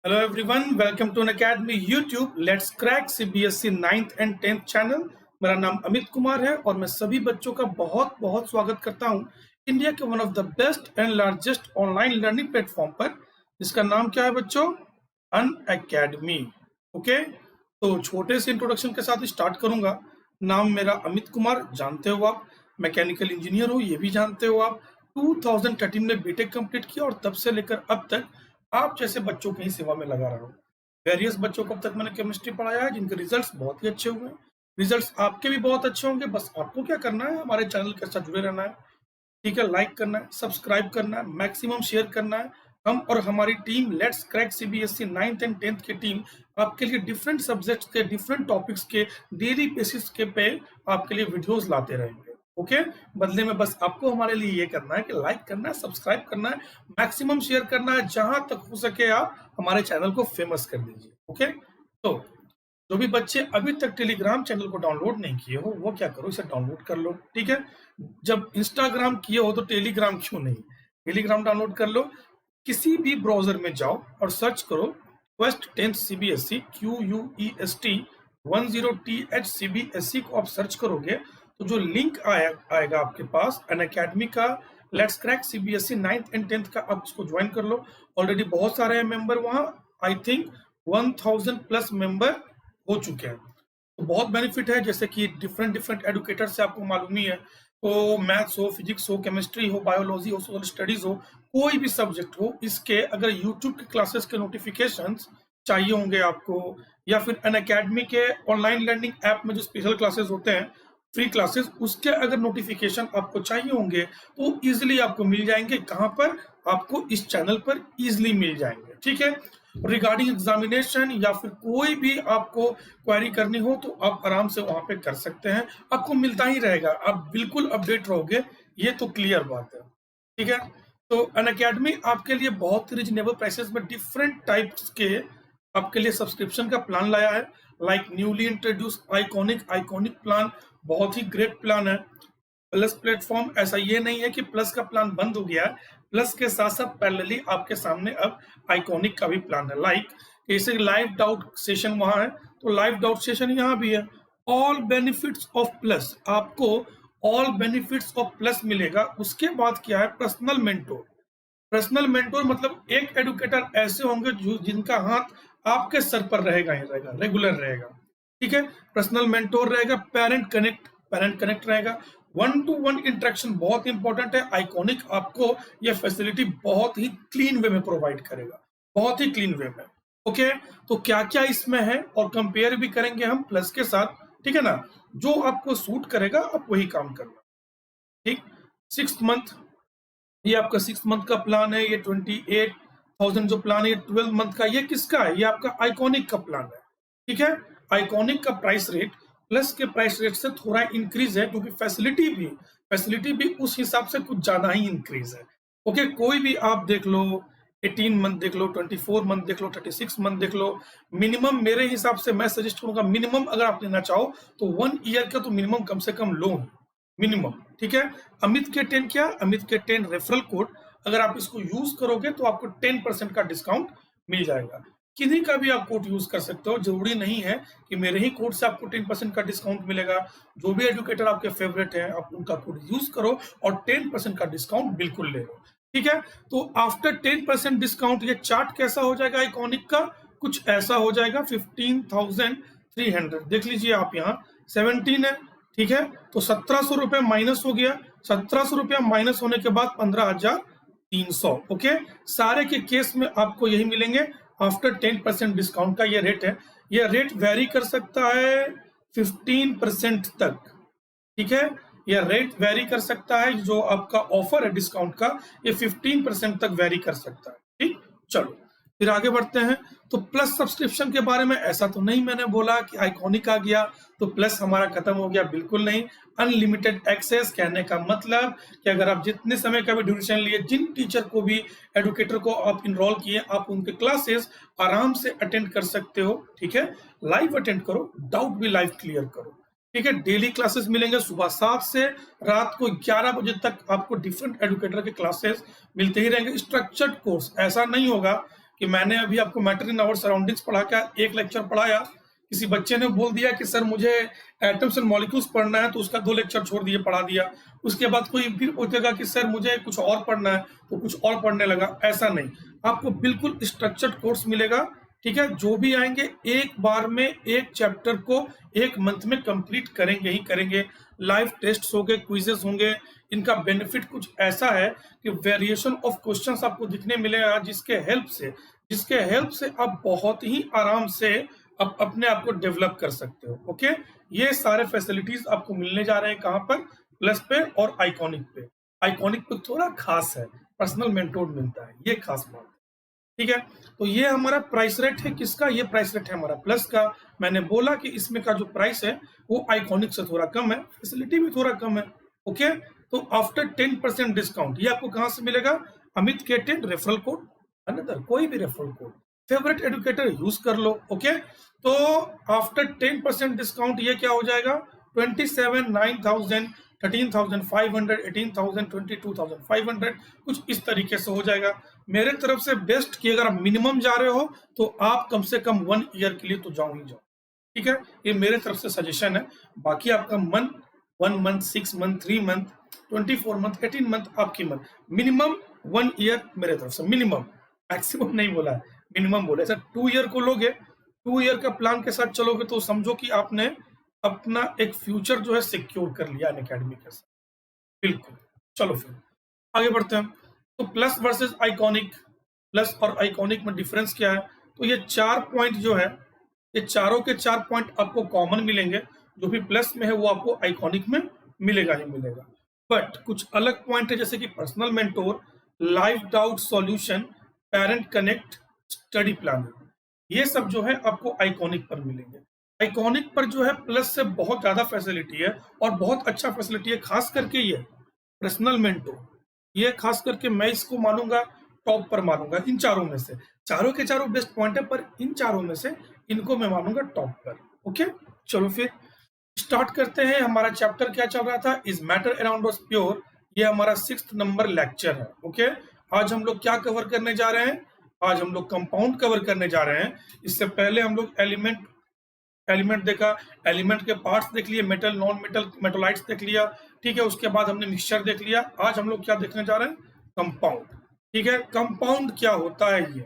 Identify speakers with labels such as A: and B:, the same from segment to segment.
A: Hello everyone, welcome to academy YouTube let's crack CBSE 9th and 10th channel. मेरा नाम अमित कुमार है और मैं सभी बच्चों का बहुत बहुत स्वागत करता हूं इंडिया के one of the best and largest online learning platform पर, जिसका नाम क्या है बच्चों? अनअकैडमी। ओके, तो छोटे से इंट्रोडक्शन के साथ स्टार्ट करूंगा। नाम मेरा अमित कुमार, जानते हो आप। मैकेनिकल इंजीनियर हो, ये भी जानते हो आप। 2013 में बीटेक कंप्लीट किया और तब से लेकर अब तक आप जैसे बच्चों की ही सेवा में लगा रहा हूँ। वेरियस बच्चों को अब तक मैंने केमिस्ट्री पढ़ाया है, जिनके रिजल्ट्स बहुत ही अच्छे हुए हैं। रिजल्ट्स आपके भी बहुत अच्छे होंगे, बस आपको क्या करना है, हमारे चैनल के साथ जुड़े रहना है। ठीक है, लाइक करना है, सब्सक्राइब करना है, मैक्सिमम शेयर करना है। हम और हमारी team let's crack CBSE 9th and 10th की टीम आपके लिए डिफरेंट सब्जेक्ट्स के डिफरेंट टॉपिक्स के डेली बेसिस के पे आपके लिए वीडियोस लाते रहेंगे। ओके, बदले में बस आपको हमारे लिए ये करना है कि लाइक करना है, सब्सक्राइब करना है, मैक्सिमम शेयर करना है। जहां तक हो सके आप हमारे चैनल को फेमस कर दीजिए। ओके, तो जो भी बच्चे अभी तक टेलीग्राम चैनल को डाउनलोड नहीं किए हो, वो क्या करो, इसे डाउनलोड कर लो। ठीक है, जब इंस्टाग्राम किए हो तो टेलीग्राम क्यों नहीं, टेलीग्राम डाउनलोड कर लो। किसी भी ब्राउजर में जाओ और सर्च करो quest 10th CBSE QUEST 10TH CBSE को आप सर्च करोगे तो जो लिंक आएगा आपके पास अनअकैडमी का, let's crack CBSE 9th and 10th का, आप उसको ज्वाइन कर लो। ऑलरेडी बहुत सारे हैं मेंबर वहाँ, आई थिंक 1000 प्लस मेंबर हो चुके हैं। तो बहुत बेनिफिट है, जैसे कि डिफरेंट डिफरेंट एडुकेटर से आपको मालूम ही है। तो मैथ्स हो, फिजिक्स हो, केमिस्ट्री हो, बायोलॉजी हो, सोशल स्टडीज हो, कोई भी सब्जेक्ट हो, इसके अगर यूट्यूब के क्लासेस के नोटिफिकेशंस चाहिए होंगे आपको, या फिर अनअकैडमी के ऑनलाइन लर्निंग ऐप में जो स्पेशल क्लासेस होते हैं, फ्री क्लासेस, उसके अगर नोटिफिकेशन आपको चाहिए होंगे तो इजिली आपको मिल जाएंगे। कहाँ पर? आपको इस चैनल पर इजिली मिल जाएंगे। ठीक है, रिगार्डिंग एग्जामिनेशन या फिर कोई भी आपको क्वेरी करनी हो तो आप आराम से वहां पे कर सकते हैं, आपको मिलता ही रहेगा, आप बिल्कुल अपडेट रहोगे, ये तो क्लियर बात है। ठीक है, तो अनअकैडमी आपके लिए बहुत रिजनेबल प्राइसेस में डिफरेंट टाइप्स के आपके लिए सब्सक्रिप्शन का प्लान लाया है। Like newly introduce iconic plan, बहुत ही ग्रेट प्लान है। प्लस प्लेटफॉर्म, ऐसा ये नहीं है कि प्लस का प्लान बंद हो गया है, प्लस के साथ साथ पैरेलली आपके सामने अब आइकॉनिक का भी प्लान है। लाइक जैसे लाइव डाउट सेशन वहां है, तो लाइव डाउट सेशन यहाँ भी है। ऑल बेनिफिट्स ऑफ प्लस, आपको ऑल बेनिफिट्स ऑफ प्लस मिलेगा। उसके बाद क्या है? Personal mentor. पर्सनल मेंटोर मतलब एक एडुकेटर ऐसे होंगे जो जिनका हाथ आपके सर पर रहेगा ही रहेगा, रेगुलर रहेगा। ठीक है, पर्सनल मेंटोर रहेगा। पेरेंट कनेक्ट रहेगा। 1-to-1 इंटरेक्शन बहुत इंपॉर्टेंट है। आइकॉनिक आपको यह फैसिलिटी बहुत ही क्लीन वे में प्रोवाइड करेगा, बहुत ही क्लीन वे में। ओके, तो क्या क्या इसमें है और कंपेयर भी करेंगे हम प्लस के साथ। ठीक है ना, जो आपको सूट करेगा आप वही काम करना। ठीक, 6th मंथ, ये आपका 6 मंथ का प्लान है। ये 28,000 जो प्लान है, ये 12 मंथ का, ये किसका है? ये आपका आइकॉनिक का प्लान है। ठीक है, आइकॉनिक का प्राइस रेट प्लस के प्राइस रेट से थोड़ा इंक्रीज है, क्योंकि फैसिलिटी भी उस हिसाब से कुछ ज्यादा ही इंक्रीज है। ओके, कोई भी आप देख लो, 18 मंथ देख लो, 24 मंथ देख लो, 36 मंथ देख लो। मिनिमम मेरे हिसाब से मैं सजेस्ट करूंगा, मिनिमम अगर आप लेना चाहो तो 1 ईयर का तो मिनिमम कम से कम लो, मिनिमम। ठीक है, अमित के 10 क्या? अमित के 10 रेफरल कोड, अगर आप इसको यूज करोगे तो आपको 10% का डिस्काउंट मिल जाएगा। किन्हीं का भी आप कोड यूज कर सकते हो, जरूरी नहीं है कि मेरे ही कोड से आपको 10% का डिस्काउंट मिलेगा। जो भी एडुकेटर आपके फेवरेट हैं, आप उनका कोड यूज करो और 10% का डिस्काउंट बिल्कुल ले लो। ठीक है, तो आफ्टर 10% डिस्काउंट ये चार्ट कैसा हो जाएगा आइकॉनिक का? कुछ ऐसा हो जाएगा। 15,300 देख लीजिए आप, यहाँ 17 है। ठीक है, तो 1700 रुपए माइनस हो गया। 1700 रुपया माइनस होने के बाद 15,300। ओके, सारे के केस में आपको यही मिलेंगे आफ्टर 10% डिस्काउंट का ये रेट है। ये रेट वेरी कर सकता है 15% तक। ठीक है, यह रेट वेरी कर सकता है, जो आपका ऑफर है डिस्काउंट का, ये 15% तक वेरी कर सकता है। ठीक, चलो फिर आगे बढ़ते हैं। तो प्लस सब्सक्रिप्शन के बारे में ऐसा तो नहीं मैंने बोला कि आइकॉनिक आ गया तो प्लस हमारा खत्म हो गया, बिल्कुल नहीं। अनलिमिटेड एक्सेस कहने का मतलब कि अगर आप जितने समय का भी ड्यूरेशन लिए, जिन टीचर को भी, एडुकेटर को आप इनरोल किए, आप उनके क्लासेस आराम से अटेंड कर सकते हो। ठीक है, लाइव अटेंड करो, डाउट भी लाइव क्लियर करो। ठीक है, डेली क्लासेस मिलेंगे सुबह 7 से रात को 11 बजे तक। आपको डिफरेंट एडुकेटर के क्लासेस मिलते ही रहेंगे। स्ट्रक्चर्ड कोर्स, ऐसा नहीं होगा कि मैंने अभी आपको मैटर इन आवर सराउंडिंग्स पढ़ा क्या एक लेक्चर पढ़ाया, किसी बच्चे ने बोल दिया कि सर मुझे एटम्स एंड मॉलिक्यूल्स पढ़ना है, तो उसका 2 लेक्चर छोड़ दिए, पढ़ा दिया। उसके बाद कोई फिर पूछेगा कि सर मुझे कुछ और पढ़ना है, तो कुछ और पढ़ने लगा। ऐसा नहीं, आपको बिल्कुल स्ट्रक्चर्ड कोर्स मिलेगा, ठीक है। जो भी आएंगे एक बार में एक चैप्टर को 1 मंथ में कंप्लीट करेंगे ही करेंगे। लाइव टेस्ट होंगे, क्विजेस होंगे। इनका बेनिफिट कुछ ऐसा है कि वेरिएशन ऑफ क्वेश्चंस आपको दिखने मिलेगा, जिसके हेल्प से आप बहुत ही आराम से आप अपने आप को डेवलप कर सकते हो। ओके, ये सारे फैसिलिटीज आपको मिलने जा रहे हैं कहाँ पर? प्लस पे और आइकॉनिक पे। आइकॉनिक पे थोड़ा खास है, पर्सनल मेंटोर मिलता है, ये खास बात है, ठीक है। तो ये हमारा प्राइस रेट है किसका? ये प्राइस रेट है हमारा प्लस का। मैंने बोला कि इसमें का जो प्राइस है वो आइकॉनिक से थोड़ा कम है, फैसिलिटी भी थोड़ा कम है। ओके, तो आफ्टर 10% डिस्काउंट ये आपको कहां से मिलेगा? अमित के 10 रेफरल कोड, अनदर कोई भी referral code, favourite educator use कर लो। ओके, तो आफ्टर 10% डिस्काउंट ये क्या हो जाएगा? 27, 9,000, 13,500, 18,000, 22,500, कुछ इस तरीके से हो जाएगा। मेरे तरफ से बेस्ट कि अगर आप मिनिमम जा रहे हो तो आप कम से कम 1 ईयर के लिए तो जाओ ही जाओ, ठीक है। ये मेरे तरफ से सजेशन है। बाकी आपका 1 month, 6 month, 3 month, 24 month, 18 month आपकी मन, मिनिमम 1 ईयर मेरे तरफ से, मिनिमम, मैक्सिमम नहीं बोला है, मिनिमम बोला। सर 2 ईयर को लोगे, 2 ईयर का प्लान के साथ चलोगे तो समझो कि आपने अपना एक फ्यूचर जो है सिक्योर कर लिया अनअकैडमी के साथ, बिल्कुल। चलो फिर आगे बढ़ते हैं। तो प्लस वर्सेस आइकॉनिक, प्लस और आइकॉनिक में डिफरेंस क्या है? तो ये 4 पॉइंट जो है, ये चारों के 4 पॉइंट आपको कॉमन मिलेंगे। जो भी प्लस में है वो आपको आइकॉनिक में मिलेगा ही मिलेगा। बट कुछ अलग पॉइंट है, जैसे कि personal mentor, live doubt solution, parent connect, study planner, ये सब जो है आपको आइकॉनिक पर मिलेंगे। आइकॉनिक पर जो है प्लस से बहुत ज्यादा फैसिलिटी है और बहुत अच्छा फैसिलिटी है, खास करके ये पर्सनल मेंटोर, ये खास करके मैं इसको मानूंगा टॉप पर, मानूंगा इन चारों में से। चारों के चारों बेस्ट पॉइंट है, पर इन चारों में से इनको मैं मानूंगा टॉप पर। ओके, चलो फिर स्टार्ट करते हैं। हमारा चैप्टर क्या चल रहा था? Is matter around was pure. ये हमारा 6th नंबर लेक्चर है। ओके, आज हम लोग क्या कवर करने जा रहे हैं? आज हम लोग कंपाउंड कवर करने जा रहे हैं। इससे पहले हम लोग एलिमेंट देखा, एलिमेंट के पार्ट्स देख लिए, मेटल, नॉन मेटल, मेटोलाइट्स देख लिया, ठीक है। उसके बाद हमने मिक्सचर देख लिया। आज हम लोग क्या देखने जा रहे हैं? कंपाउंड, ठीक है। कंपाउंड क्या होता है? ये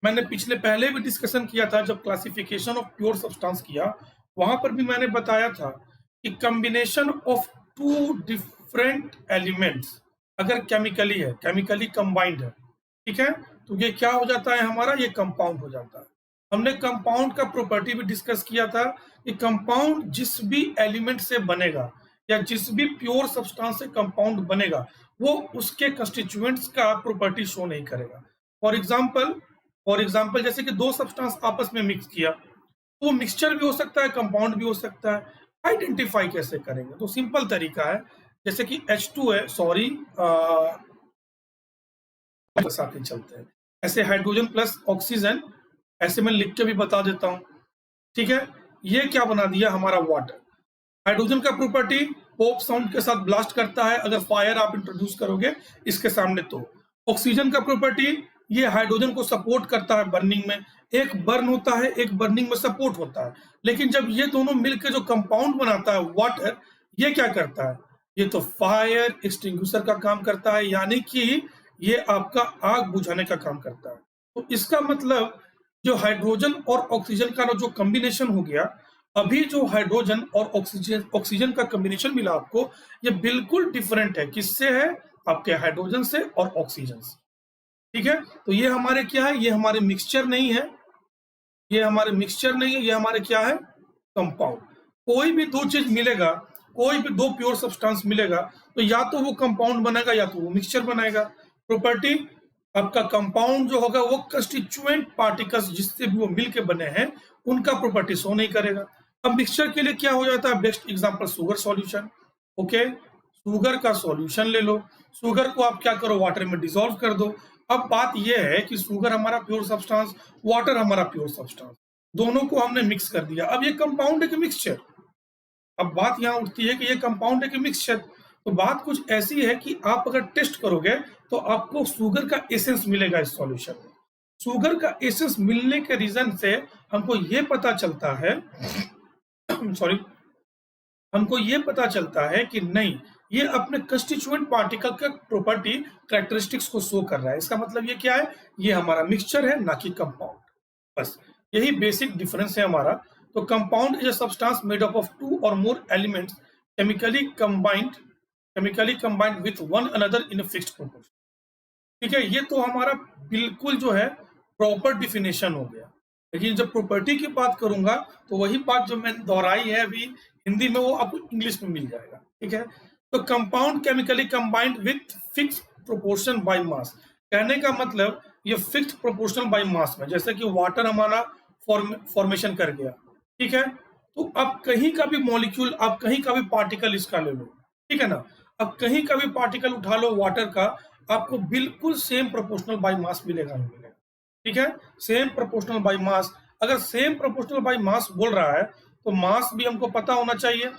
A: मैंने पहले भी डिस्कशन किया था, जब क्लासिफिकेशन ऑफ प्योर सब्सटेंस किया, वहां पर भी मैंने बताया था कि कॉम्बिनेशन ऑफ 2 डिफरेंट एलिमेंट्स अगर केमिकली है, केमिकली कंबाइंड है, ठीक है, तो ये क्या हो जाता है हमारा? ये कंपाउंड हो जाता है। हमने कंपाउंड का प्रॉपर्टी भी डिस्कस किया था कि कंपाउंड जिस भी एलिमेंट से बनेगा या जिस भी प्योर सब्सटेंस से कंपाउंड बनेगा, वो उसके कंस्टिट्यूएंट्स का प्रॉपर्टी शो नहीं करेगा। फॉर एग्जांपल जैसे कि 2 सब्सटेंस आपस में मिक्स किया, तो वो मिक्सचर भी हो सकता है, कंपाउंड भी हो सकता है। आइडेंटिफाई कैसे करेंगे? तो सिंपल तरीका है, जैसे कि H2 है, सॉरी, साथ ही चलते हैं। ऐसे हाइड्रोजन प्लस ऑक्सीजन, ऐसे मैं लिख के भी बता देता हूं, ठीक है। ये क्या बना दिया? हमारा वाटर। हाइड्रोजन का प्रॉपर्टी पॉप साउंड के साथ ब्लास्ट करता है अगर फायर आप इंट्रोड्यूस करोगे इसके सामने। तो ऑक्सीजन का प्रॉपर्टी, ये हाइड्रोजन को सपोर्ट करता है बर्निंग में। एक बर्न होता है, एक बर्निंग में सपोर्ट होता है। लेकिन जब ये दोनों मिलकर जो कंपाउंड बनाता है वाटर, ये क्या करता है? ये तो फायर एक्सटिंग्विशर का काम करता है, यानी कि ये आपका आग बुझाने का काम करता है। तो इसका मतलब जो हाइड्रोजन और ऑक्सीजन का जो कॉम्बिनेशन हो गया, अभी जो हाइड्रोजन और ऑक्सीजन का कॉम्बिनेशन मिला आपको, ये बिल्कुल डिफरेंट है। किससे है? आपके हाइड्रोजन से और ऑक्सीजन से, ठीक है। तो ये हमारे क्या है? ये हमारे मिक्सचर नहीं है, ये हमारे मिक्सचर नहीं है, ये हमारे क्या है? कंपाउंड। कोई भी 2 चीज मिलेगा, कोई भी 2 प्योर सब्सटेंस मिलेगा, तो या तो वो कंपाउंड बनेगा या तो वो मिक्सचर बनाएगा। प्रॉपर्टी, आपका कंपाउंड जो होगा वो कंस्टिट्यूएंट पार्टिकल्स जिससे भी वो मिलके बने हैं उनका प्रॉपर्टी शो नहीं करेगा। अब मिक्सचर के लिए क्या हो जाता है? Best example sugar solution. Okay, sugar का सॉल्यूशन ले लो, शुगर को आप क्या करो? वाटर में डिसॉल्व कर दो। अब बात यह है कि शुगर हमारा प्योर सब्सटेंस, वाटर हमारा प्योर सब्सटेंस, दोनों को हमने मिक्स कर दिया। अब ये कंपाउंड है कि मिक्सचर? अब बात यहां उठती है कि ये कंपाउंड है कि मिक्सचर। तो बात कुछ ऐसी है कि आप अगर टेस्ट करोगे तो आपको शुगर का एसेंस मिलेगा इस सॉल्यूशन में। शुगर का एसेंस मिलने के रीजन से हमको ये पता चलता है सॉरी, हमको ये पता चलता है कि नहीं, ये अपने कंस्टिट्यूएंट पार्टिकल का प्रॉपर्टी कैरेक्टरिस्टिक्स को शो कर रहा है। इसका मतलब ये क्या है, ये हमारा मिक्सचर है ना कि कंपाउंड। बस यही बेसिक डिफरेंस है हमारा। तो compound is a substance made up of two or more elements chemically combined with one another in fixed proportion. ठीक है, ये तो हमारा बिल्कुल जो है प्रॉपर डिफिनेशन हो गया। लेकिन जब प्रॉपर्टी की बात करूंगा तो वही बात जो मैंने दोहराई है अभी हिंदी में, वो आपको इंग्लिश में मिल जाएगा। ठीक है, तो compound chemically combined with fix proportion by मास, कहने का मतलब ये फिक्स्ड प्रोपोर्शन बाय मास में, जैसे कि वाटर हमारा फॉर्मेशन कर गया। ठीक है, तो अब कहीं का भी मॉलिक्यूल, आप कहीं का भी पार्टिकल इसका ले लो, ठीक है ना, अब कहीं का भी पार्टिकल उठा लो वाटर का, आपको बिल्कुल सेम प्रोपोर्शनल बाय मास मिलेगा ही मिलेगा। ठीक है, सेम प्रोपोर्शनल बाय मास। अगर सेम प्रोपोर्शनल बाय मास बोल रहा है तो मास भी हमको पता होना चाहिए,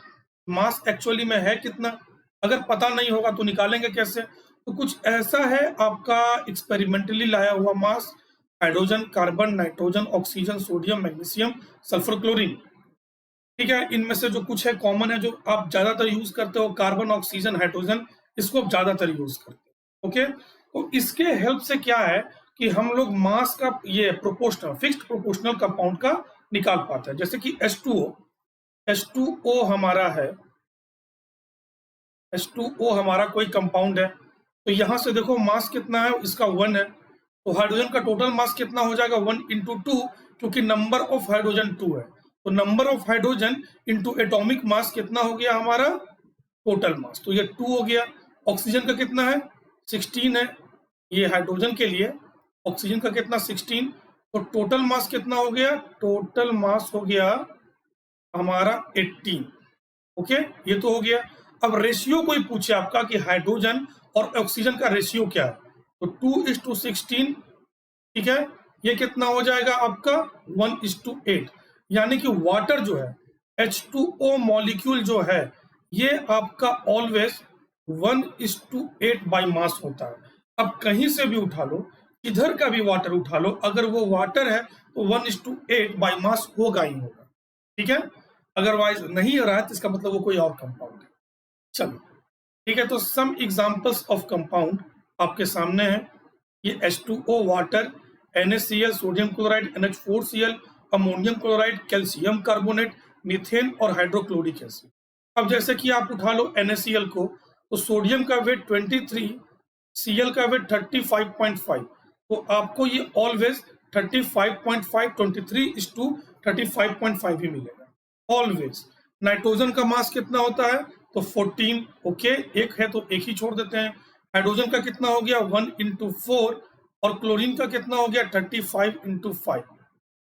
A: मास एक्चुअली में है कितना। अगर पता नहीं होगा तो निकालेंगे कैसे? तो कुछ ऐसा है आपका एक्सपेरिमेंटली लाया हुआ mass, hydrogen, carbon, nitrogen, oxygen, sodium, magnesium, sulphur, chlorine. ठीक है, इनमें से जो कुछ है कॉमन है, जो आप ज्यादातर यूज करते हो, कार्बन, ऑक्सीजन, हाइड्रोजन, इसको आप ज्यादातर यूज करते हो। ओके, तो इसके हेल्प से क्या है कि हम लोग मास का ये प्रोपोर्शनल, फिक्स्ड प्रोपोर्शनल कंपाउंड का निकाल पाते हैं। जैसे कि H2O हमारा है, H2O हमारा कोई कंपाउंड है, तो यहां से देखो मास कितना है, इसका 1 है। तो हाइड्रोजन का टोटल मास कितना हो जाएगा, 1 इंटू 2, क्योंकि नंबर ऑफ हाइड्रोजन 2 है। तो number of hydrogen into atomic mass कितना हो गया हमारा, टोटल मास, तो ये 2 हो गया। ऑक्सीजन का कितना है, 16 है, ये हाइड्रोजन के लिए। ऑक्सीजन का कितना, 16। तो टोटल मास कितना हो गया, टोटल मास हो गया हमारा 18। ओके, ये तो हो गया। अब रेशियो कोई पूछे आपका कि हाइड्रोजन और ऑक्सीजन का रेशियो क्या है, तो 2:16। ठीक है, ये कितना हो जाएगा आपका 1:8। यानी कि वाटर जो है, H2O मॉलिक्यूल जो है, ये आपका ऑलवेज 1:8 बाई मास होता है। अब कहीं से भी उठा लो, इधर का भी वाटर उठा लो, अगर वो वाटर है तो 1:8 बाई मास होगा ही होगा। ठीक है, अदरवाइज नहीं हो रहा है तो इसका मतलब वो कोई और कंपाउंड है। चलो ठीक है, तो सम एग्जांपल्स ऑफ कंपाउंड आपके सामने है। ये H2O water, NaCl sodium chloride, NH4Cl ammonium chloride, calcium carbonate, methane और हाइड्रोक्लोरिक एसिड। अब जैसे कि आप उठा लो NaCl को, तो सोडियम का वेट 23, Cl का वेट 35.5, तो आपको ये ऑलवेज 35.5 23:35.5 ही मिलेगा ऑलवेज। नाइट्रोजन का मास कितना होता है, तो 14। ओके, एक है तो एक ही छोड़ देते हैं। हाइड्रोजन का कितना हो गया, 1:4, और क्लोरीन का कितना हो गया, 35:5।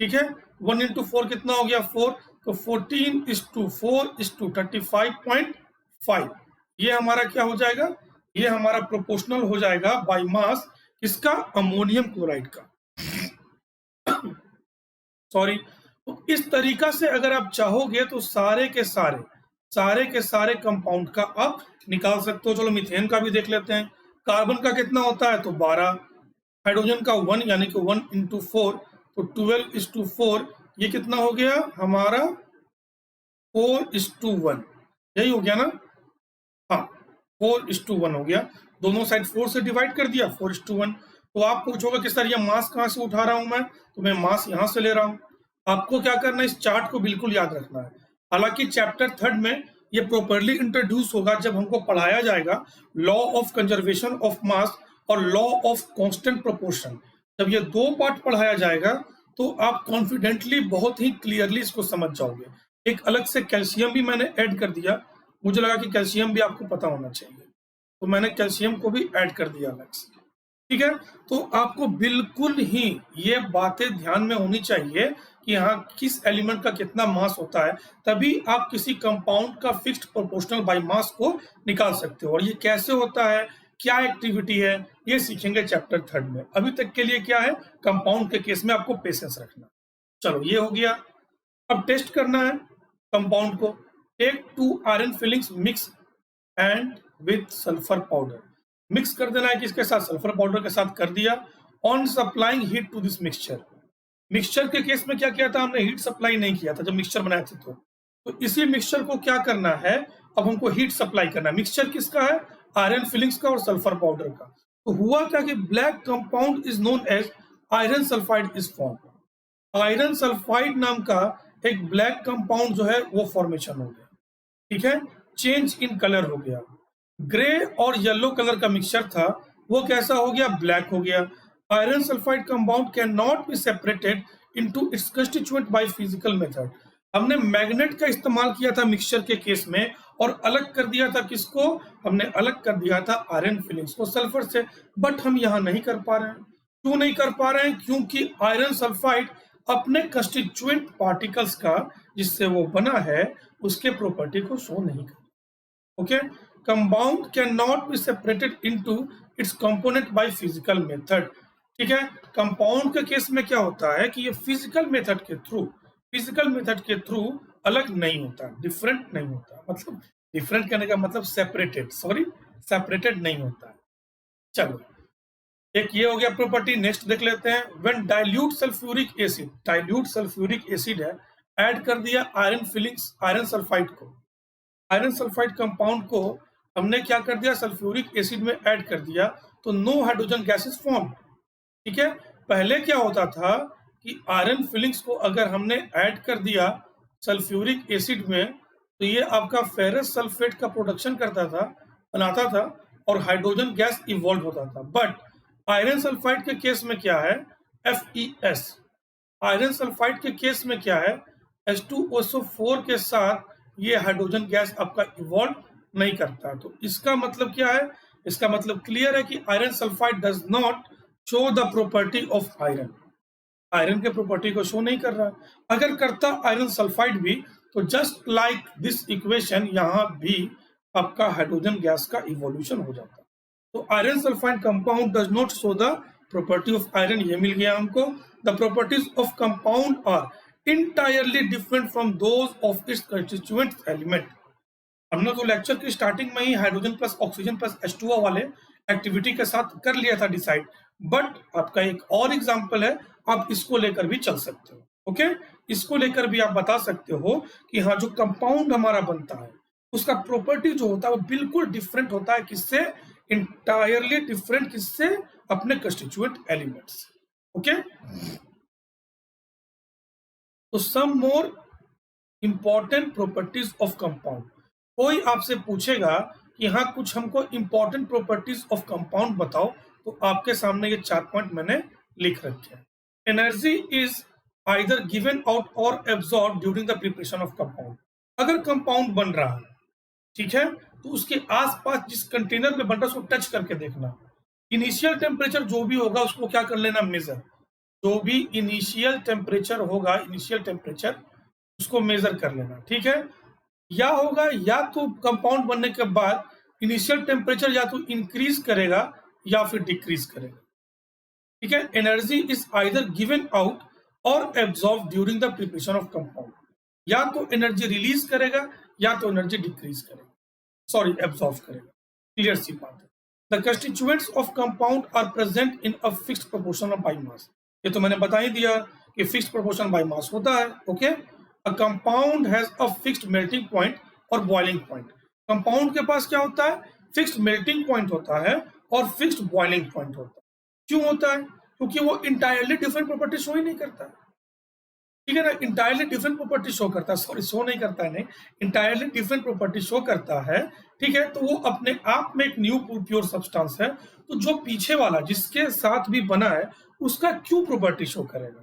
A: ठीक है, 1:4 कितना हो गया, 4, तो 14:4:35.5। ये हमारा क्या हो जाएगा, ये हमारा प्रोपोर्शनल हो जाएगा बाय मास इसका, अमोनियम क्लोराइड का सॉरी। तो इस तरीका से अगर आप चाहोगे तो सारे के सारे कंपाउंड का आप निकाल सकते हो। चलो मीथेन का भी देख लेते हैं। कार्बन का कितना होता है, तो 12। हाइड्रोजन का 1, यानी कि 1:4, तो 12:4। ये कितना हो गया हमारा, 4:1। यही हो गया ना, हाँ 4:1 हो गया। दोनों साइड 4 से डिवाइड कर दिया, 4:1। तो आप पूछोगे कि सर ये मास कहाँ से उठा रहा हूं मैं, तो मैं मास यहां से ले रहा हूं। आपको क्या करना है, इस चार्ट को बिल्कुल याद रखना है। हालांकि चैप्टर 3 में ये प्रॉपरली इंट्रोड्यूस होगा जब हमको पढ़ाया जाएगा law of conservation of mass और लॉ ऑफ कांस्टेंट प्रोपोर्शन। जब ये दो पार्ट पढ़ाया जाएगा तो आप कॉन्फिडेंटली बहुत ही क्लियरली इसको समझ जाओगे। एक अलग से कैल्शियम भी मैंने ऐड कर दिया, मुझे लगा कि कैल्शियम भी आपको पता होना चाहिए, तो मैंने कैल्शियम को भी ऐड कर दिया अलग से। ठीक है, तो आपको बिल्कुल ही ये बातें ध्यान में होनी चाहिए कि हाँ किस एलिमेंट का कितना मास होता है, तभी आप किसी कंपाउंड का फिक्स्ड प्रोपोर्शनल बाय मास को निकाल सकते हो। और ये कैसे होता है, क्या एक्टिविटी है, ये सीखेंगे चैप्टर 3 में। अभी तक के लिए क्या है, कंपाउंड के केस में आपको पेशेंस रखना। चलो ये हो गया। अब टेस्ट करना है कंपाउंड को। Take 2 iron filings mix and with sulphur powder. Mix कर देना है किसके साथ, सल्फर पाउडर के साथ कर दिया, on supplying heat to this mixture. Mixture के केस में क्या किया था हमने, हीट सप्लाई नहीं किया था जब मिक्सचर बनाए थे तो इसी मिक्सचर को क्या करना है, अब हमको हीट सप्लाई करना है। मिक्सचर किसका है, आयरन फिलिंग्स का और सल्फर पाउडर का। तो हुआ क्या कि black compound is known as iron sulphide is form. Iron sulphide नाम का एक ब्लैक कंपाउंड जो है वो फॉर्मेशन हो गया, ठीक है, चेंज इन कलर हो गया। ग्रे और येलो कलर का मिक्सचर था वो कैसा हो गया, ब्लैक हो गया। Iron sulphide compound can not be separated into its constituent bye physical method. हमने मैग्नेट का इस्तेमाल किया था मिक्सचर के केस में और अलग कर दिया था किसको, हमने अलग कर दिया था आयरन फिलिंग्स को सल्फर से। बट हम यहाँ नहीं कर पा रहे हैं। क्यों नहीं कर पा रहे हैं, क्योंकि आयरन सल्फाइड अपने कंस्टिट्यूएंट पार्टिकल्स का जिससे वो बना है उसके प्रॉपर्टी को शो नहीं कर। Okay, compound can not be separated into its component bye physical method. ठीक है, कंपाउंड के केस में क्या होता है कि ये फिजिकल मेथड के थ्रू अलग नहीं होता, डिफरेंट नहीं होता, मतलब डिफरेंट करने का मतलब सेपरेटेड नहीं होता है। चलो, एक ये हो गया प्रॉपर्टी। नेक्स्ट देख लेते हैं, व्हेन डाइल्यूट सल्फ्यूरिक एसिड है, ऐड कर दिया iron filings, iron sulphide compound को हमने क्या कर दिया, सल्फ्यूरिक एसिड में ऐड कर दिया, तो नो हाइड्रोजन गैसेस फॉर्म। ठीक है, पहले क्या होता था कि आयरन फिलिंग्स को अगर हमने ऐड कर दिया सल्फ्यूरिक एसिड में तो ये आपका फेरस सल्फेट का प्रोडक्शन बनाता था और हाइड्रोजन गैस इवॉल्व होता था। बट आयरन सल्फाइड के केस में क्या है, FeS। आयरन सल्फाइड के केस में क्या है, H2SO4 के साथ ये हाइड्रोजन गैस आपका इवॉल्व नहीं करता। तो इसका मतलब क्या है, इसका मतलब क्लियर है कि iron sulphide does not show the property of iron. Iron के प्रॉपर्टी को शो नहीं कर रहा। अगर करता आयरन सल्फाइड भी तो जस्ट लाइक दिस इक्वेशन यहां भी आपका हाइड्रोजन गैस का इवोल्यूशन हो जाता। तो iron sulphide compound does not show the property of iron, ये मिल गया हमको। The properties of compound are entirely different from those of its constituent element. हमने तो लेक्चर की स्टार्टिंग में ही hydrogen plus oxygen plus H2O वाले एक्टिविटी के साथ कर लिया था डिसाइड। बट आपका एक और एग्जांपल है, आप इसको लेकर भी चल सकते हो। ओके, इसको लेकर भी आप बता सकते हो कि हाँ, जो कंपाउंड हमारा बनता है उसका प्रॉपर्टी जो होता है वो बिल्कुल डिफरेंट होता है। किससे, इंटायरली डिफरेंट, किससे, अपने कंस्टिट्यूएंट एलिमेंट्स। ओके, तो some more important properties of compound. कोई आपसे पूछेगा कि हाँ कुछ हमको इंपॉर्टेंट प्रॉपर्टीज ऑफ कंपाउंड बताओ, तो आपके सामने ये 4 पॉइंट मैंने लिख रखे हैं। Energy is either given out और absorb during the preparation of compound. अगर कंपाउंड बन रहा है, ठीक है, तो उसके आसपास जिस कंटेनर में बन रहा है उसको टच करके देखना। इनिशियल टेम्परेचर जो भी होगा उसको क्या कर लेना, मेजर। जो भी इनिशियल टेम्परेचर होगा, इनिशियल टेम्परेचर उसको मेजर कर लेना। ठीक है, या होगा या तो कंपाउंड बनने के बाद इनिशियल टेम्परेचर या तो इंक्रीज करेगा या फिर डिक्रीज करेगा। ठीक है, energy is either given out और absorb during the preparation of compound. या तो एनर्जी रिलीज करेगा या तो एनर्जी डिक्रीज करेगा, सॉरी एब्जॉर्ब करेगा। क्लियर सी बात है। The constituents of compound are present in a fixed proportion of by mass. ये तो मैंने बता ही दिया कि फिक्स्ड प्रोपोर्शन बाई मास होता है। Okay, a compound has a fixed melting point और बॉइलिंग पॉइंट। कंपाउंड के पास क्या होता है, फिक्स्ड मेल्टिंग पॉइंट होता है और फिक्स्ड बॉइलिंग पॉइंट होता है। क्यों होता है, क्योंकि वो इंटायरली डिफरेंट प्रॉपर्टी शो ही नहीं करता है। ठीक है ना, इंटायरली डिफरेंट प्रॉपर्टी शो करता है, सॉरी शो नहीं करता है, नहीं, इंटायरली डिफरेंट प्रॉपर्टी शो करता है। ठीक है, तो वो अपने आप में एक न्यू प्योर सब्सटेंस है। तो जो पीछे वाला जिसके साथ भी बना है उसका क्यों प्रॉपर्टी शो करेगा,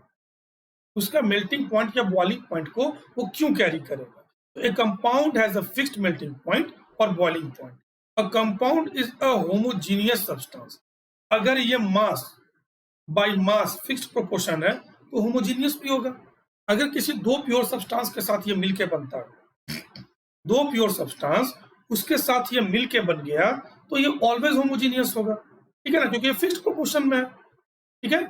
A: उसका मेल्टिंग पॉइंट या बॉइलिंग पॉइंट को वो क्यों कैरी करेगा। तो a compound has a fixed melting point और boiling point. A compound is a homogeneous substance. अगर ये mass by mass fixed proportion है तो होमोजीनियस भी होगा। अगर किसी दो प्योर सब्सटेंस के साथ ये मिलके बनता है, दो प्योर सब्सटेंस उसके साथ ये मिलके बन गया तो ये ऑलवेज होमोजीनियस होगा। ठीक है ना, क्योंकि ये फिक्स्ड प्रोपोर्शन में है। ठीक है,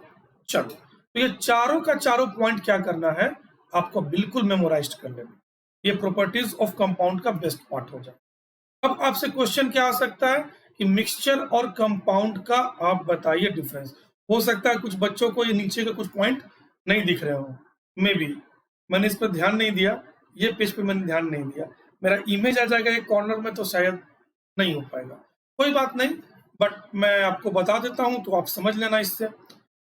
A: चलो, तो ये चारों का चारों पॉइंट क्या करना है, आपको बिल्कुल मेमोराइज कर लेना। ये प्रॉपर्टीज ऑफ कंपाउंड का बेस्ट पार्ट हो जाए। अब आपसे क्वेश्चन क्या आ सकता है कि मिक्सचर और कंपाउंड का आप बताइए डिफरेंस। हो सकता है कुछ बच्चों को ये नीचे के कुछ पॉइंट नहीं दिख रहे हो, मे बी मैंने इस पर ध्यान नहीं दिया, ये पेज पे मैंने ध्यान नहीं दिया। मेरा इमेज आ जाएगा एक कॉर्नर में तो शायद नहीं हो पाएगा, कोई बात नहीं, बट मैं आपको बता देता हूँ तो आप समझ लेना इससे।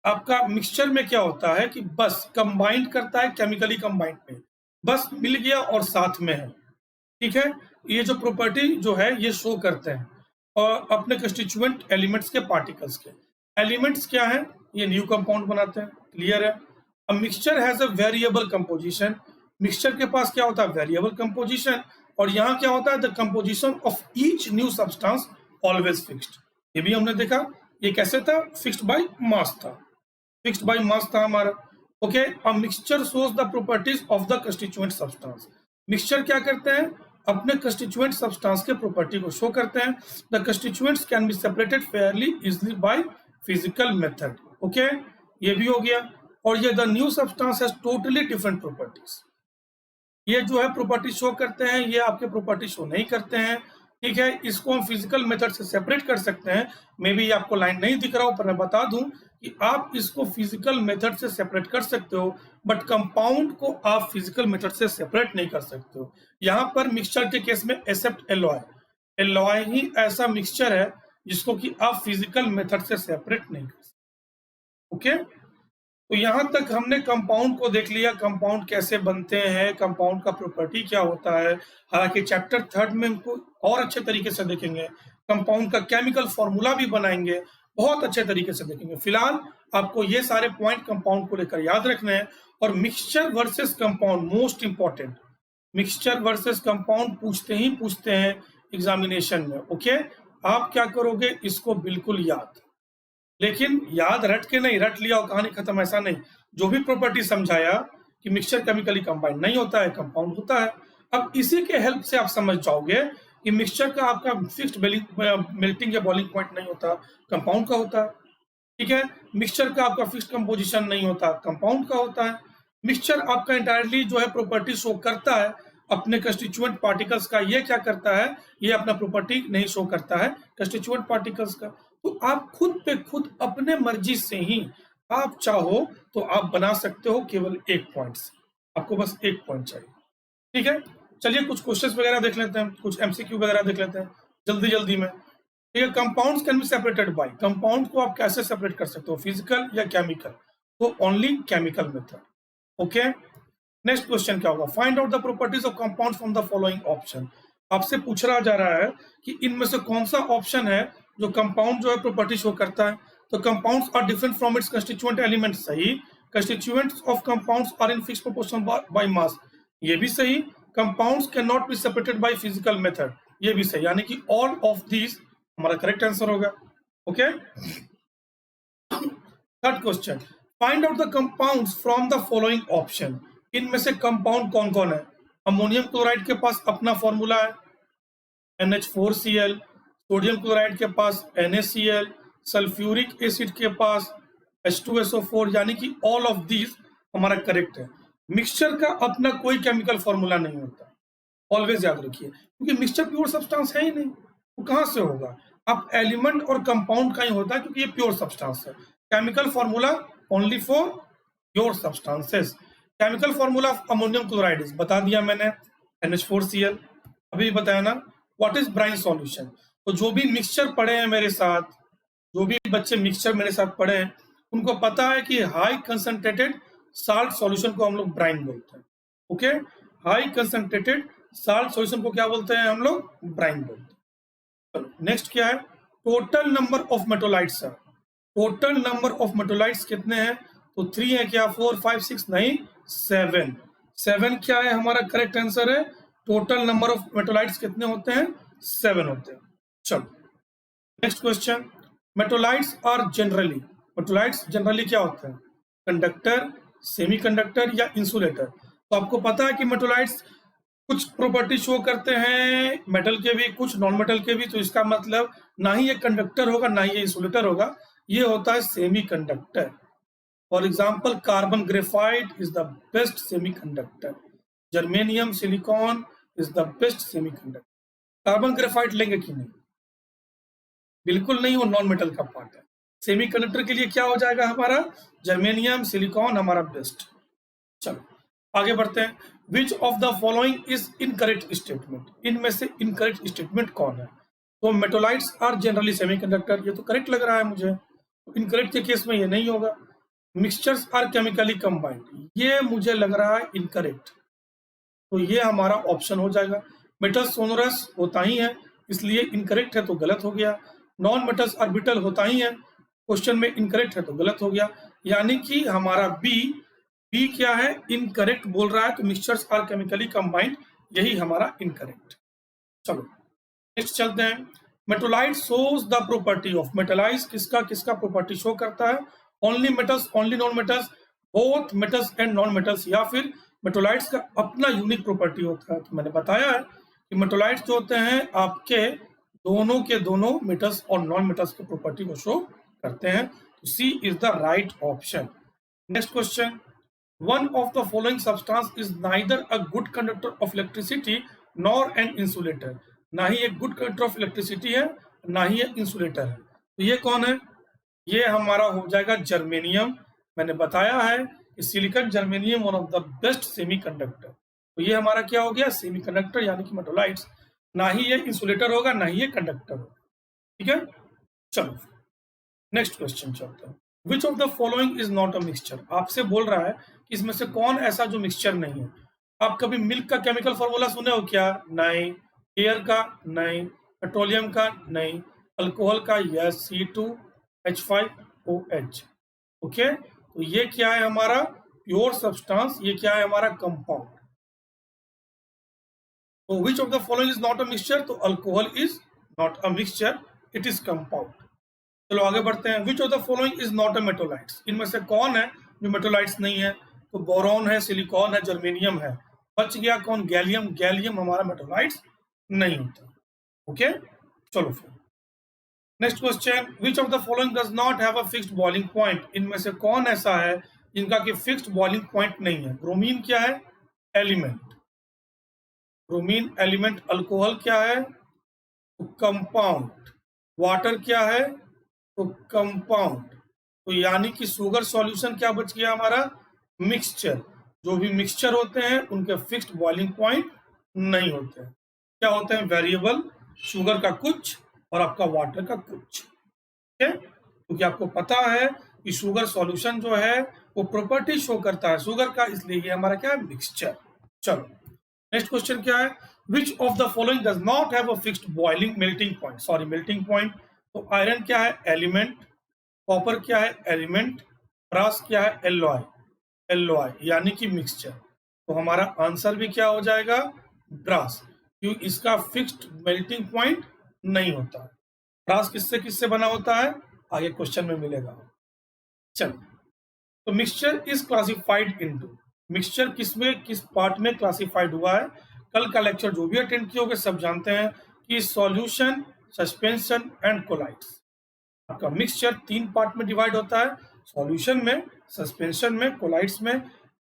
A: आपका मिक्सचर में क्या होता है कि बस कंबाइंड करता है, केमिकली कंबाइंड नहीं, बस मिल गया और साथ में है, ठीक है। ये जो प्रॉपर्टी जो है ये शो करते हैं और अपने कंस्टिट्यूएंट एलिमेंट्स के पार्टिकल्स के। एलिमेंट्स क्या है, ये न्यू कंपाउंड बनाते हैं, क्लियर है। अब mixture has a variable composition, mixture के पास क्या होता है, वेरिएबल कंपोजिशन, और यहाँ क्या होता है, the composition of each new substance always fixed. ये भी हमने देखा, ये कैसे था, फिक्स्ड बाय मास था, फिक्स्ड बाय मास था हमारा। ओके, अब mixture shows the properties of the constituent substance. Mixture क्या करते हैं, अपने कंस्टिट्यूएंट सब्सटेंस के प्रॉपर्टी को शो करते हैं। The constituents can be separated Fairlie easily bye physical method. Okay, ये भी हो गया। और ये the new substance has totally different properties, ये जो है प्रॉपर्टी शो करते हैं, ये आपके प्रॉपर्टी शो नहीं करते हैं, ठीक है। इसको हम फिजिकल मेथड से सेपरेट कर सकते हैं। मे बी आपको लाइन नहीं दिख रहा हो पर मैं बता दूं कि आप इसको फिजिकल मेथड से सेपरेट कर सकते हो, बट कंपाउंड को आप फिजिकल मेथड से सेपरेट नहीं कर सकते हो। यहाँ पर मिक्सचर के केस में एक्सेप्ट एलॉय, एलॉय ही ऐसा मिक्सचर है जिसको कि आप फिजिकल मेथड से सेपरेट नहीं कर सकते। ओके, तो यहाँ तक हमने कंपाउंड को देख लिया, कंपाउंड कैसे बनते हैं, कंपाउंड का प्रॉपर्टी क्या होता है। हालांकि चैप्टर 3 में इनको और अच्छे तरीके से देखेंगे, कंपाउंड का केमिकल फॉर्मूला भी बनाएंगे, बहुत अच्छे तरीके से देखेंगे। फिलहाल आपको ये सारे पॉइंट कंपाउंड को लेकर याद रखने हैं। और mixture versus compound most important, mixture versus compound पूछते ही पूछते हैं एग्जामिनेशन में। ओके, आप क्या करोगे, इसको बिल्कुल याद, लेकिन याद रट के नहीं, रट लिया और कहानी खत्म, ऐसा नहीं। जो भी प्रॉपर्टी समझाया कि मिक्सचर केमिकली कंबाइंड नहीं होता है, कंपाउंड होता है, अब इसी के हेल्प से आप समझ जाओगे कि मिक्सचर का आपका फिक्स्ड मेल्टिंग या बॉइलिंग पॉइंट नहीं होता, कंपाउंड का होता है, ठीक है। मिक्सचर का आपका फिक्स्ड कंपोजिशन नहीं होता, कंपाउंड का होता है। मिक्सचर आपका इंटायरली जो है प्रॉपर्टी शो करता है अपने कंस्टिट्यूएंट पार्टिकल्स का, ये क्या करता है, ये अपना प्रॉपर्टी नहीं शो करता है कंस्टिट्यूएंट पार्टिकल्स का। तो आप खुद पे खुद अपने मर्जी से ही आप चाहो तो आप बना सकते हो केवल एक पॉइंट से, आपको बस एक पॉइंट चाहिए, ठीक है। चलिए कुछ क्वेश्चंस वगैरह देख लेते हैं, कुछ एमसीक्यू वगैरह देख लेते हैं जल्दी जल्दी में, ठीक है। Compounds can be separated bye, compound को आप कैसे सेपरेट कर सकते हो, फिजिकल या केमिकल, तो only chemical method. Okay, next question क्या होगा, find out the properties of compound from the following option. आपसे पूछ रहा जा रहा है कि इनमें से कौन सा ऑप्शन है जो कंपाउंड जो है प्रॉपर्टी शो करता है। तो compounds are different from its constituent elements, सही। Constituents of compounds are in fixed proportion by mass, ये भी सही। Compounds can not be separated by physical method, ये भी सही, यानी कि ऑल ऑफ दीज हमारा करेक्ट आंसर होगा। Okay, third question, find out the compounds from the following option. इनमें से कंपाउंड कौन कौन है। अमोनियम क्लोराइड के पास अपना फॉर्मूला है NH4Cl, सोडियम क्लोराइड के पास NaCl, सल्फ्यूरिक एसिड के पास H2SO4, यानी कि ऑल ऑफ दीज हमारा करेक्ट है। मिक्सचर का अपना कोई केमिकल फॉर्मूला नहीं होता, ऑलवेज याद रखिए, क्योंकि मिक्सचर प्योर सब्सटेंस है ही नहीं, वो कहाँ से होगा। अब एलिमेंट और कंपाउंड का ही होता है क्योंकि ये प्योर सब्सटेंस है। Chemical formula only for pure substances. Chemical formula of ammonium chloride बता दिया मैंने, NH4Cl, अभी बताया ना। व्हाट इज ब्राइन सॉल्यूशन, तो जो भी मिक्सचर पढ़े हैं मेरे साथ, जो भी बच्चे मिक्सचर मेरे साथ पढ़े हैं, उनको पता है कि हाई कंसंट्रेटेड साल्ट सॉल्यूशन को हम लोग ब्राइन बोलते हैं। Okay, high concentrated salt solution को क्या बोलते हैं हम लोग, ब्राइन बोलते हैं। चलो नेक्स्ट क्या है, टोटल नंबर ऑफ मेटोलाइट्स है। टोटल नंबर ऑफ मेटोलाइट्स कितने हैं, तो 3 है क्या, 4 5 6 नहीं, 7। 7 क्या है हमारा करेक्ट आंसर है। टोटल नंबर ऑफ मेटोलाइट्स कितने होते हैं, 7 होते हैं। चलो next question, metalloids are generally, metalloids generally क्या होते हैं, कंडक्टर, सेमीकंडक्टर या इंसुलेटर। तो आपको पता है कि मेटोलाइट्स कुछ प्रॉपर्टी शो करते हैं मेटल के भी, कुछ नॉन मेटल के भी, तो इसका मतलब ना ही ये कंडक्टर होगा ना ही ये इंसुलेटर होगा, ये होता है semiconductor. For example carbon graphite is the best semiconductor, germanium silicon is the best semiconductor. Carbon graphite लेंगे कि नहीं, बिल्कुल नहीं, वो नॉन मेटल का पार्ट है। सेमीकंडक्टर के लिए क्या हो जाएगा हमारा? जर्मेनियम, सिलिकॉन हमारा बेस्ट। चलो आगे बढ़ते हैं। Which of the following is incorrect statement? इनमें से इनकरेक्ट स्टेटमेंट कौन है? तो मेटोलाइट्स आर जनरली सेमीकंडक्टर, ये तो करेक्ट लग रहा है मुझे। इनकरेक्ट के केस में ये नहीं होगा। मिक्सचर्स आर केमिकली कंबाइंड, ये मुझे लग रहा है इनकरेक्ट, तो ये हमारा ऑप्शन हो जाएगा। मेटल्स सोनोरस होता ही है, इसलिए इनकरेक्ट है तो गलत हो गया। नॉन मेटल्स ऑर्बिटल होता ही है, क्वेश्चन में इनकरेक्ट है तो गलत हो गया। यानी कि हमारा बी क्या है? इनकरेक्ट बोल रहा है, तो मिक्सचर्स आर केमिकली कंबाइंड, यही हमारा इनकरेक्ट। चलो नेक्स्ट चलते हैं। मेटोलाइट shows the property of, metallise किसका किसका प्रॉपर्टी शो करता है? Only metals, only non metals, both metals and non metals, या फिर मेटोलाइट्स का अपना यूनिक प्रॉपर्टी होता है। तो मैंने बताया है कि मेटोलाइट्स जो होते हैं आपके दोनों के दोनों मेटल्स और नॉन मेटल्स की प्रॉपर्टी को शो करते हैं। तो C is the right option. Next question. One of the following substance is neither a good conductor of electricity nor an insulator, ना ही एक गुड कंडक्टर ऑफ इलेक्ट्रिसिटी है, ना ही एक इंसुलेटर है। तो ये कौन है? ये हमारा हो जाएगा जर्मेनियम। मैंने बताया है कि silicon germanium one of the best semiconductor, तो ये हमारा क्या हो गया? सेमीकंडक्टर, यानी कि मेटोलाइट्स। ना ही ये इंसुलेटर होगा, ना ही ये कंडक्टर होगा। ठीक है, चलो नेक्स्ट क्वेश्चन चलते हैं। Which of the following is not a mixture? आपसे बोल रहा है कि इसमें से कौन ऐसा जो मिक्सचर नहीं है। आप कभी मिल्क का केमिकल फॉर्मूला सुने हो क्या? नहीं। एयर का? नहीं। पेट्रोलियम का? नहीं। अल्कोहल का? Yes, C2H5OH। ओके, तो ये क्या है हमारा? Pure substance. ये क्या है हमारा? कंपाउंड। तो which of the following is not a mixture? तो alcohol is not a mixture, it is compound. चलो आगे बढ़ते हैं। Which of the following is not a metalloids? इनमें से कौन है जो मेटोलाइट्स नहीं है? तो बोरॉन है, सिलिकॉन है, जर्मेनियम है। बच गया कौन? गैलियम। गैलियम हमारा मेटोलाइट्स नहीं होता। ओके, चलो फिर next question. Which of the following does not have a fixed boiling point? इनमें से कौन ऐसा है जिनका कि फिक्स्ड बॉइलिंग पॉइंट नहीं है? ब्रोमीन क्या है? एलिमेंट। Bromine element. अल्कोहल क्या है? तो कंपाउंड। वाटर क्या है? तो कंपाउंड। तो यानी कि शुगर सॉल्यूशन क्या बच गया हमारा? मिक्सचर। जो भी मिक्सचर होते हैं उनके फिक्स्ड बॉइलिंग पॉइंट नहीं होते हैं। क्या होते हैं? वेरिएबल। शुगर का कुछ और आपका वाटर का कुछ। ठीक है, क्योंकि आपको पता है कि शुगर सॉल्यूशन जो है वो प्रॉपर्टी शो करता है शुगर का, इसलिए ये हमारा क्या है? मिक्सचर। चलो नेक्स्ट क्वेश्चन क्या है? विच of the following does not have a fixed boiling melting point? Sorry, melting point. तो आयरन क्या है? एलिमेंट। कॉपर क्या है? एलिमेंट। ब्रास क्या है? एलॉय। एलॉय यानी कि मिक्सचर। तो हमारा आंसर भी क्या हो जाएगा? ब्रास, क्योंकि इसका फिक्स्ड मेल्टिंग पॉइंट नहीं होता। ब्रास किससे किससे बना होता है? आगे क्वेश्चन में मिलेगा। चलो, तो mixture is classified into, mixture किसमें किस पार्ट में क्लासिफाइड हुआ है? कल का लेक्चर जो भी अटेंड किए होंगे सब जानते हैं कि सॉल्यूशन, सस्पेंशन एंड कोलाइड्स। आपका मिक्सचर 3 पार्ट में डिवाइड होता है, सॉल्यूशन में, सस्पेंशन में, कोलाइड्स में।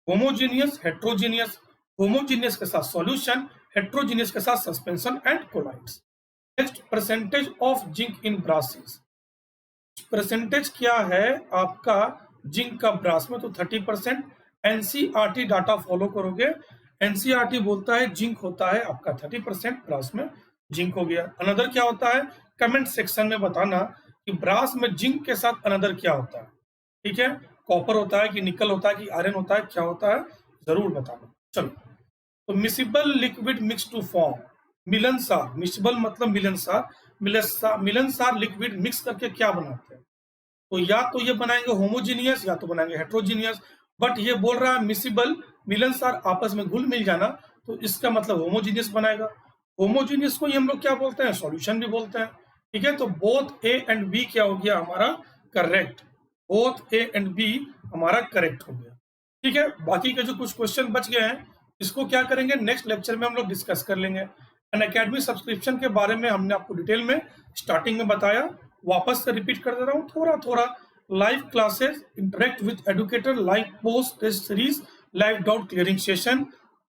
A: Homogeneous, heterogeneous. होमोजीनियस के साथ सॉल्यूशन, हेट्रोजीनियस के साथ suspension and colloids. Next, percentage of zinc in brasses. Percentage क्या है आपका जिंक का ब्रास में? तो 30%। एनसीईआरटी डाटा फॉलो करोगे, एनसीईआरटी बोलता है जिंक होता है आपका 30%, ब्रास में जिंक हो गया। अनदर क्या होता है? कमेंट सेक्शन में बताना कि ब्रास में जिंक के साथ अनदर क्या होता है। ठीक है, कॉपर होता है कि निकल होता है कि आयरन होता है, क्या होता है जरूर बताना। चलो, तो miscible liquid mix to form मिलनसार। मिसिबल मतलब मिलनसार। मिलनसार लिक्विड मिक्स करके क्या बनाते हैं? तो या तो ये बनाएंगे होमोजीनियस या तो बनाएंगे हेट्रोजीनियस। बट ये बोल रहा है मिसिबल, मिलनसार आपस में घुल मिल जाना, तो इसका मतलब होमोजीनियस बनाएगा। होमोजीनियस को ही हम लोग क्या बोलते हैं? सॉल्यूशन भी बोलते हैं। ठीक है, तो बोथ ए एंड बी क्या हो गया हमारा? Correct. Both A and B हमारा करेक्ट हो गया। ठीक है, बाकी के जो कुछ क्वेश्चन बच गए हैं इसको क्या करेंगे? नेक्स्ट लेक्चर में हम लोग डिस्कस कर लेंगे। अनअकैडमी सब्सक्रिप्शन के बारे में हमने आपको डिटेल में स्टार्टिंग में बताया, वापस से रिपीट कर दे रहा हूँ थोड़ा थोड़ा। Live classes, interact with educator, live post test series, live doubt clearing session,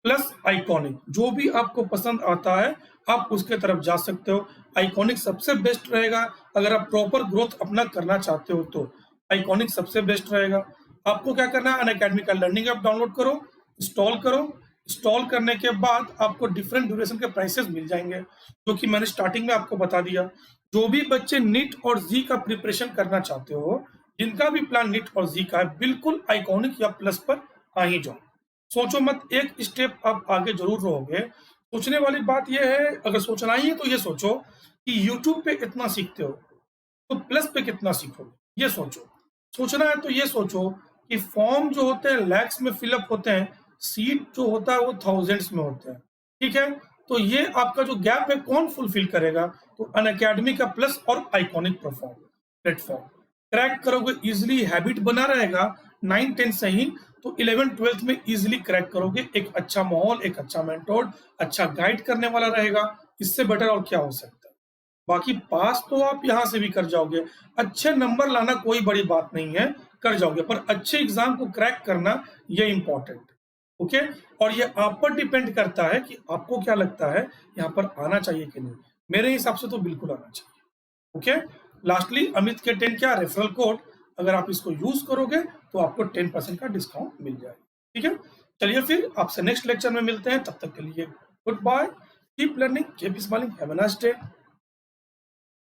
A: plus iconic, जो भी आपको पसंद आता है आप उसके तरफ जा सकते हो। आइकॉनिक सबसे बेस्ट रहेगा अगर आप प्रॉपर ग्रोथ अपना करना चाहते हो तो आइकॉनिक सबसे बेस्ट रहेगा। आपको क्या करना है, अनअकैडमी का लर्निंग ऐप डाउनलोड करो, इंस्टॉल करो। इंस्टॉल करने के बाद आपको डिफरेंट ड्यूरेशन के प्राइसेस मिल जाएंगे, जो कि मैंने स्टार्टिंग में आपको बता दिया। जो भी बच्चे नीट और जी का प्रिपरेशन करना चाहते हो, जिनका भी प्लान नीट और जी का है, बिल्कुल आइकॉनिक या प्लस पर आ ही जाओ। सोचो मत, एक स्टेप आप आगे जरूर रहोगे। सोचने वाली बात यह है, अगर सोचना ही है तो ये सोचो कि यूट्यूब पे इतना सीखते हो तो प्लस पे कितना सीखोगे, ये सोचो। सोचना है तो ये सोचो कि फॉर्म जो होते हैं लैक्स में फिलअप होते हैं, सीट जो होता है वो थाउजेंड्स में होते हैं, ठीक है। तो ये आपका जो गैप है कौन फुलफिल करेगा, तो अनअकैडमी का प्लस और आइकॉनिक प्लेटफॉर्म क्रैक करोगे इजिली, हैबिट बना रहेगा 9-10 से ही, तो 11-12 में इजिली क्रैक करोगे। एक अच्छा माहौल, एक अच्छा मेंटोर, अच्छा गाइड करने वाला रहेगा, इससे बेटर और क्या हो सकता है। बाकी पास तो आप यहाँ से भी कर जाओगे, अच्छे नंबर लाना कोई बड़ी बात नहीं है, कर जाओगे, पर अच्छे एग्जाम को क्रैक करना ये इंपॉर्टेंट, ओके। और ये आप पर डिपेंड करता है कि आपको क्या लगता है यहाँ पर आना चाहिए कि नहीं। मेरे हिसाब से तो बिल्कुल आना चाहिए, ओके। लास्टली अमित के 10 क्या रेफरल कोड, अगर आप इसको यूज करोगे तो आपको 10% का डिस्काउंट मिल जाएगा, ठीक है। चलिए फिर आपसे नेक्स्ट लेक्चर में मिलते हैं, तब तक के लिए goodbye, keep learning, keep smiling, have a nice day.